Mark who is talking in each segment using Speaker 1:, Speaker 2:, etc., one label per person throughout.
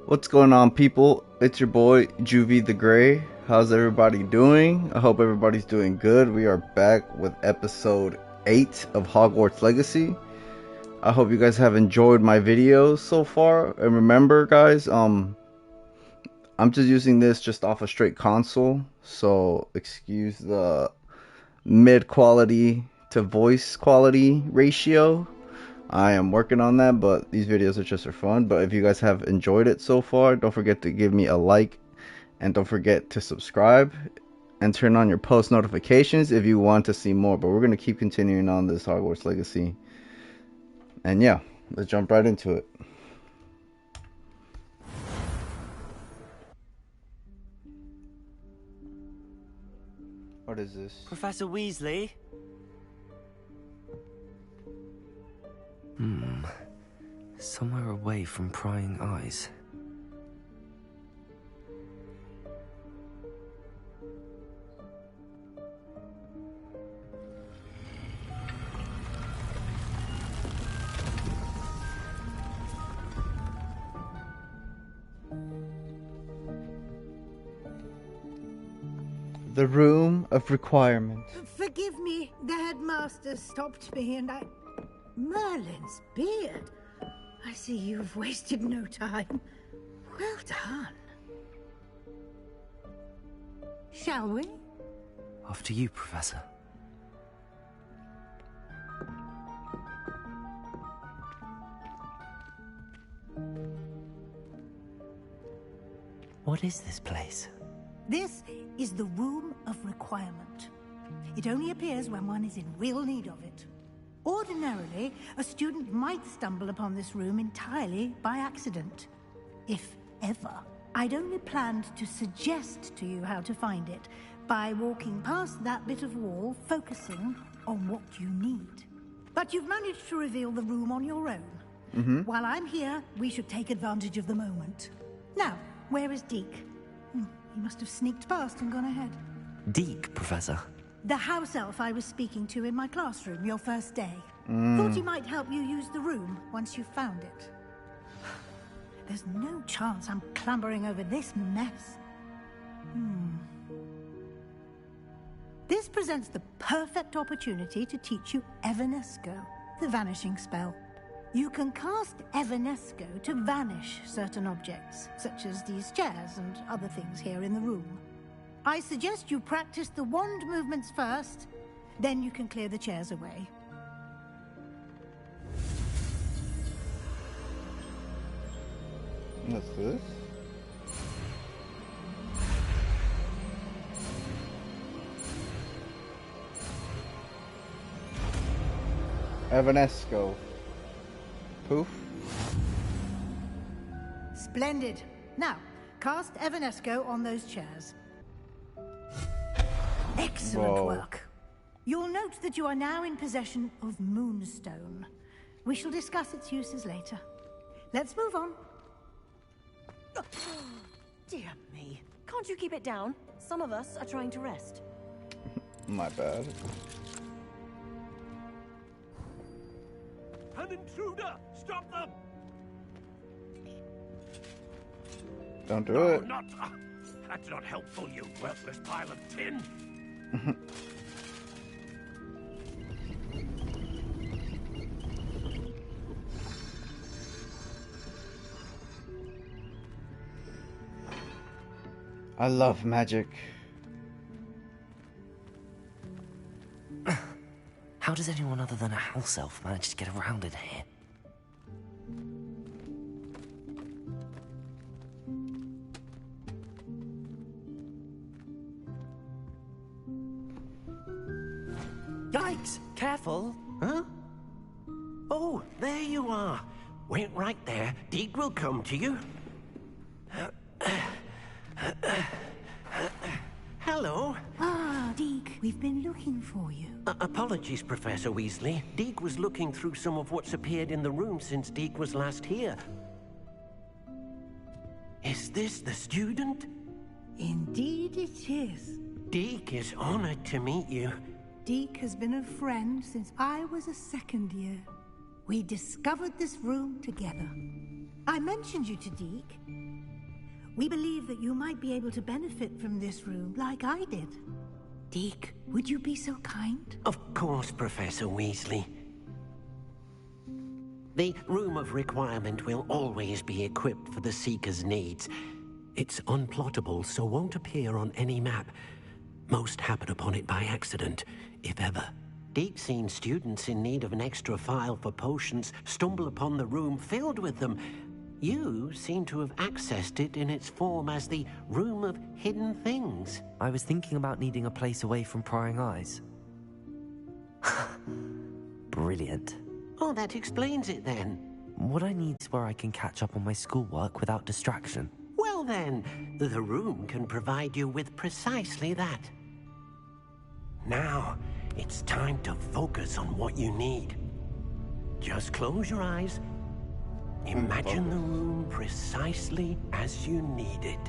Speaker 1: What's going on, people? It's your boy Juvie the Gray. How's everybody doing? I hope everybody's doing good. We are back with episode 8 of Hogwarts Legacy. I hope you guys have enjoyed my videos so far. And remember, guys, I'm just using this just off a straight console, so excuse the mid quality to voice quality ratio. I am working on that, but these videos are just for fun. But if you guys have enjoyed it so far, don't forget to give me a like, and don't forget to subscribe and turn on your post notifications if you want to see more. But we're going to keep continuing on this Hogwarts Legacy. And yeah, let's jump right into it. What is this?
Speaker 2: Professor Weasley? Somewhere away from prying eyes.
Speaker 1: The Room of Requirement.
Speaker 3: Forgive me, the headmaster stopped me and I... Merlin's beard. I see you've wasted no time. Well done. Shall we?
Speaker 2: After you, Professor. What is this place?
Speaker 3: This is the Room of Requirement. It only appears when one is in real need of it. Ordinarily, a student might stumble upon this room entirely by accident. If ever. I'd only planned to suggest to you how to find it by walking past that bit of wall, focusing on what you need. But you've managed to reveal the room on your own. While I'm here, we should take advantage of the moment. Now, where is Deke? He must have sneaked past and gone ahead.
Speaker 2: Deke, Professor.
Speaker 3: The house elf I was speaking to in my classroom your first day. Thought he might help you use the room once you found it. There's no chance I'm clambering over this mess. This presents the perfect opportunity to teach you Evanesco, the vanishing spell. You can cast Evanesco to vanish certain objects, such as these chairs and other things here in the room. I suggest you practice the wand movements first, then you can clear the chairs away.
Speaker 1: What's this? Evanesco. Poof.
Speaker 3: Splendid. Now, cast Evanesco on those chairs. Excellent work. You'll note that you are now in possession of Moonstone. We shall discuss its uses later. Let's move on.
Speaker 4: Dear me. Can't you keep it down? Some of us are trying to rest.
Speaker 1: My bad.
Speaker 5: An intruder! Stop them!
Speaker 1: Don't do it.
Speaker 5: Not... that's not helpful, you worthless pile of tin!
Speaker 1: I love magic.
Speaker 2: How does anyone other than a house elf manage to get around in here?
Speaker 6: Yikes! Careful! Huh? Oh, there you are. Wait right there. Deke will come to you. Hello.
Speaker 3: Ah, Deke, we've been looking for you.
Speaker 6: Apologies, Professor Weasley. Deke was looking through some of what's appeared in the room since Deke was last here. Is this the student?
Speaker 3: Indeed it is.
Speaker 6: Deke is honored to meet you.
Speaker 3: Deke has been a friend since I was a second year. We discovered this room together. I mentioned you to Deke. We believe that you might be able to benefit from this room like I did. Deke, would you be so kind?
Speaker 6: Of course, Professor Weasley. The Room of Requirement will always be equipped for the Seeker's needs. It's unplottable, so won't appear on any map. Most happen upon it by accident, if ever. Deke's seen students in need of an extra file for potions stumble upon the room filled with them. You seem to have accessed it in its form as the Room of Hidden Things.
Speaker 2: I was thinking about needing a place away from prying eyes. Brilliant.
Speaker 6: Oh, that explains it then.
Speaker 2: What I need is where I can catch up on my schoolwork without distraction.
Speaker 6: Well then, the room can provide you with precisely that. Now, it's time to focus on what you need. Just close your eyes. Imagine the room precisely as you need it.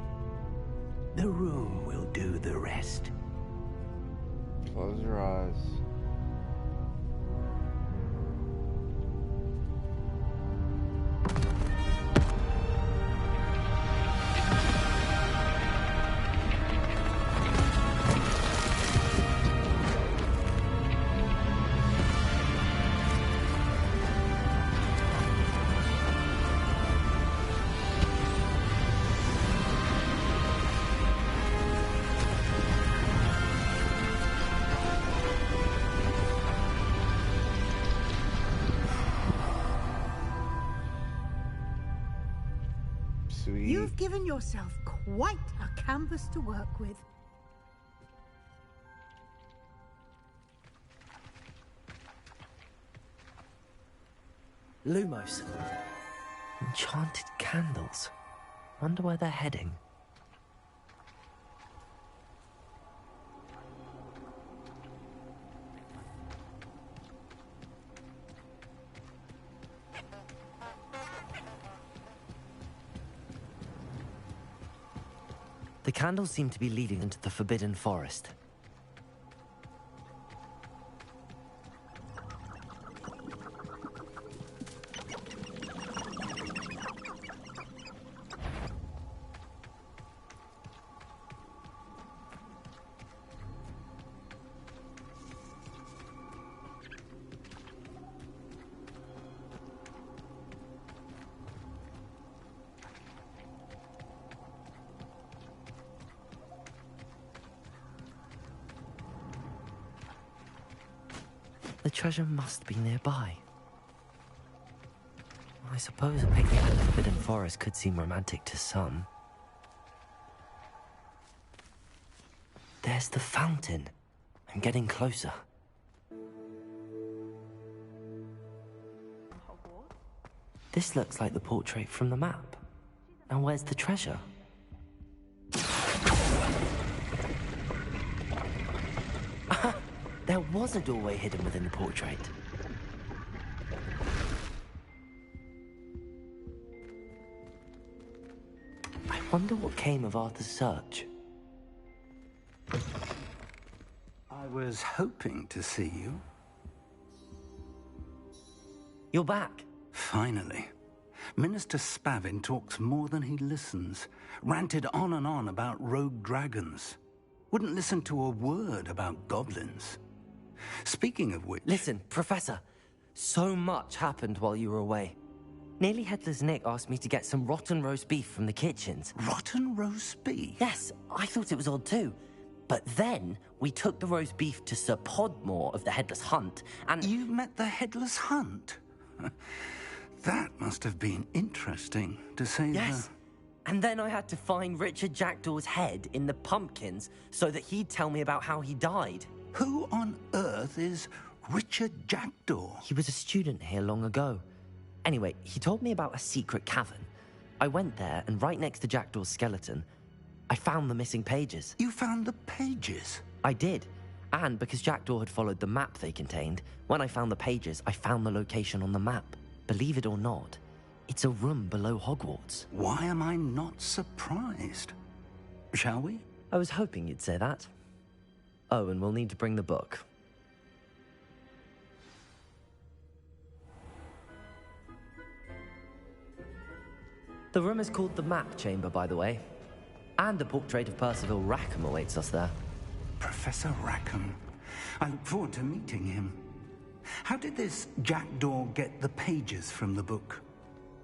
Speaker 6: The room will do the rest.
Speaker 1: Close your eyes. Sweet.
Speaker 3: You've given yourself quite a canvas to work with.
Speaker 2: Lumos. Enchanted candles. Wonder where they're heading. The candles seem to be leading into the Forbidden Forest. The treasure must be nearby. I suppose a picnic in the Forbidden Forest could seem romantic to some. There's the fountain. I'm getting closer. This looks like the portrait from the map. Now where's the treasure? There was a doorway hidden within the portrait. I wonder what came of Arthur's search.
Speaker 7: I was hoping to see you.
Speaker 2: You're back.
Speaker 7: Finally. Minister Spavin talks more than he listens. Ranted on and on about rogue dragons. Wouldn't listen to a word about goblins. Speaking of which...
Speaker 2: Listen, Professor. So much happened while you were away. Nearly Headless Nick asked me to get some rotten roast beef from the kitchens.
Speaker 7: Rotten roast beef?
Speaker 2: Yes, I thought it was odd too. But then we took the roast beef to Sir Podmore of the Headless Hunt, and...
Speaker 7: You met the Headless Hunt? That must have been interesting, to say
Speaker 2: Yes. And then I had to find Richard Jackdaw's head in the pumpkins so that he'd tell me about how he died.
Speaker 7: Who on earth is Richard Jackdaw?
Speaker 2: He was a student here long ago. Anyway, he told me about a secret cavern. I went there, and right next to Jackdaw's skeleton, I found the missing pages.
Speaker 7: You found the pages?
Speaker 2: I did. And because Jackdaw had followed the map they contained, when I found the pages, I found the location on the map. Believe it or not, it's a room below Hogwarts.
Speaker 7: Why am I not surprised? Shall we?
Speaker 2: I was hoping you'd say that. Oh, and we'll need to bring the book. The room is called the Map Chamber, by the way. And a portrait of Percival Rackham awaits us there.
Speaker 7: Professor Rackham. I look forward to meeting him. How did this Jackdaw get the pages from the book?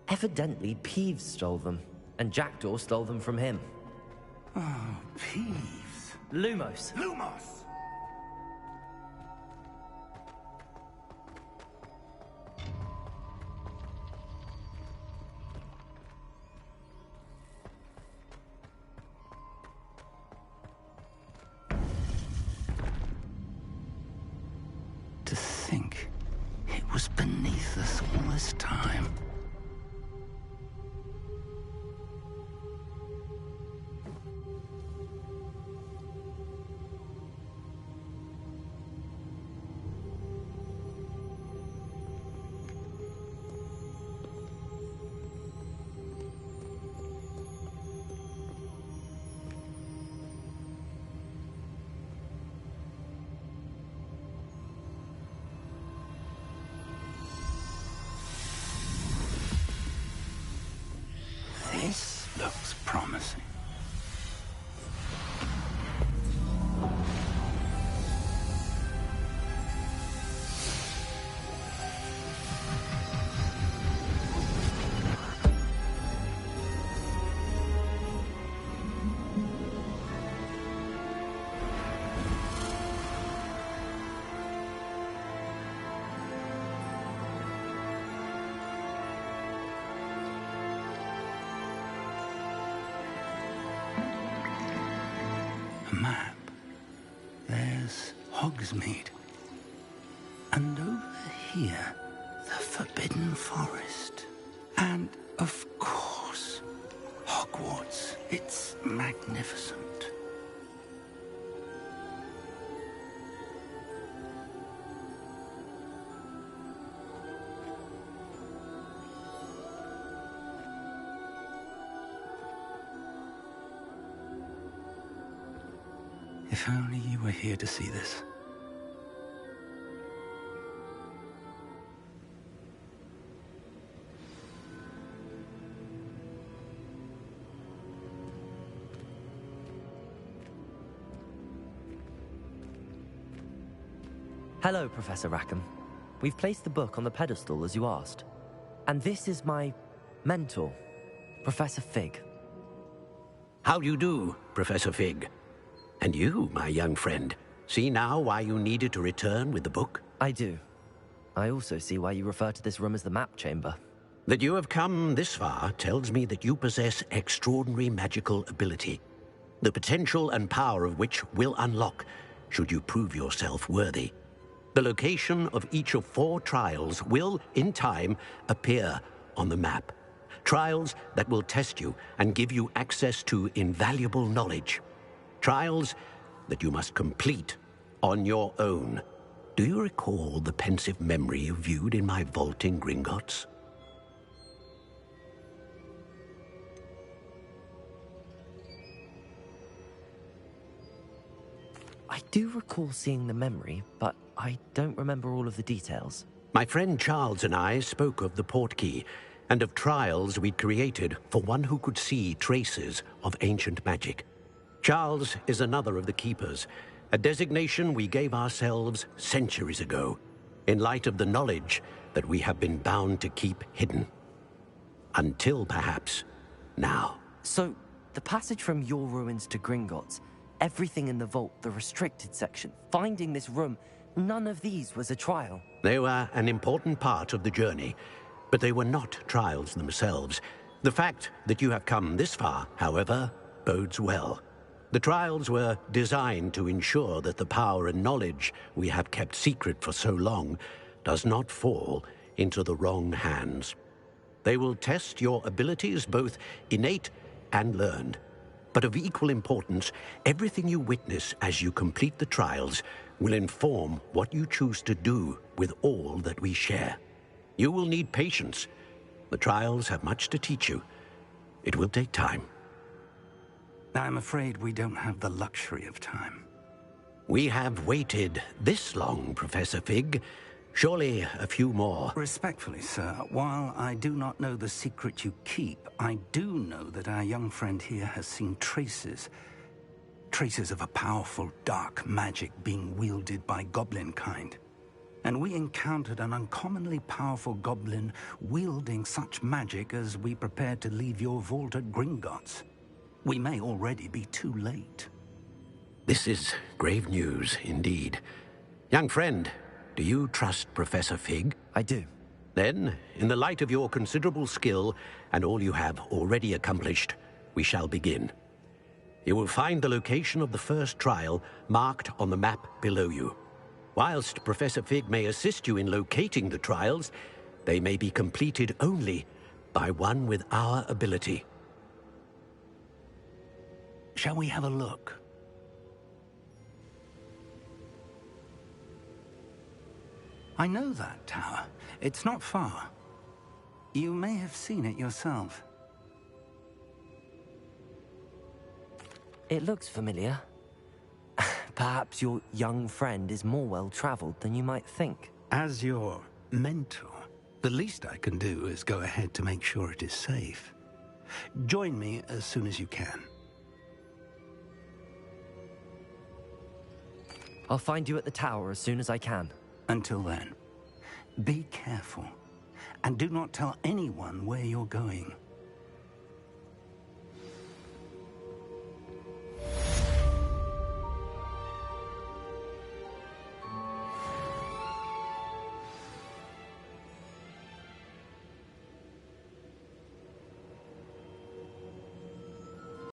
Speaker 2: Evidently, Peeves stole them, and Jackdaw stole them from him.
Speaker 7: Oh, Peeves.
Speaker 2: Lumos.
Speaker 7: Lumos! To think it was beneath us all this time. This looks promising. Map. There's Hogsmeade. And over here, the Forbidden Forest. And, of course, Hogwarts. It's magnificent. If only you were here to see this.
Speaker 2: Hello, Professor Rackham. We've placed the book on the pedestal as you asked. And this is my mentor, Professor Fig.
Speaker 6: How do you do, Professor Fig? And you, my young friend, see now why you needed to return with the book?
Speaker 2: I do. I also see why you refer to this room as the Map Chamber.
Speaker 6: That you have come this far tells me that you possess extraordinary magical ability, the potential and power of which will unlock should you prove yourself worthy. The location of each of 4 trials will, in time, appear on the map. Trials that will test you and give you access to invaluable knowledge. Trials that you must complete on your own. Do you recall the pensive memory you viewed in my vault in Gringotts?
Speaker 2: I do recall seeing the memory, but I don't remember all of the details.
Speaker 6: My friend Charles and I spoke of the portkey and of trials we'd created for one who could see traces of ancient magic. Charles is another of the Keepers, a designation we gave ourselves centuries ago, in light of the knowledge that we have been bound to keep hidden. Until, perhaps, now.
Speaker 2: So, the passage from your ruins to Gringotts, everything in the vault, the restricted section, finding this room, none of these was a trial.
Speaker 6: They were an important part of the journey, but they were not trials themselves. The fact that you have come this far, however, bodes well. The trials were designed to ensure that the power and knowledge we have kept secret for so long does not fall into the wrong hands. They will test your abilities, both innate and learned. But of equal importance, everything you witness as you complete the trials will inform what you choose to do with all that we share. You will need patience. The trials have much to teach you. It will take time.
Speaker 7: I'm afraid we don't have the luxury of time.
Speaker 6: We have waited this long, Professor Fig. Surely a few more.
Speaker 7: Respectfully, sir, while I do not know the secret you keep, I do know that our young friend here has seen traces of a powerful dark magic being wielded by goblin kind. And we encountered an uncommonly powerful goblin wielding such magic as we prepared to leave your vault at Gringotts. We may already be too late.
Speaker 6: This is grave news, indeed. Young friend, do you trust Professor Fig?
Speaker 2: I do.
Speaker 6: Then, in the light of your considerable skill and all you have already accomplished, we shall begin. You will find the location of the first trial marked on the map below you. Whilst Professor Fig may assist you in locating the trials, they may be completed only by one with our ability.
Speaker 7: Shall we have a look? I know that tower. It's not far. You may have seen it yourself.
Speaker 2: It looks familiar. Perhaps your young friend is more well-traveled than you might think.
Speaker 7: As your mentor, the least I can do is go ahead to make sure it is safe. Join me as soon as you can.
Speaker 2: I'll find you at the tower as soon as I can.
Speaker 7: Until then, be careful, and do not tell anyone where you're going.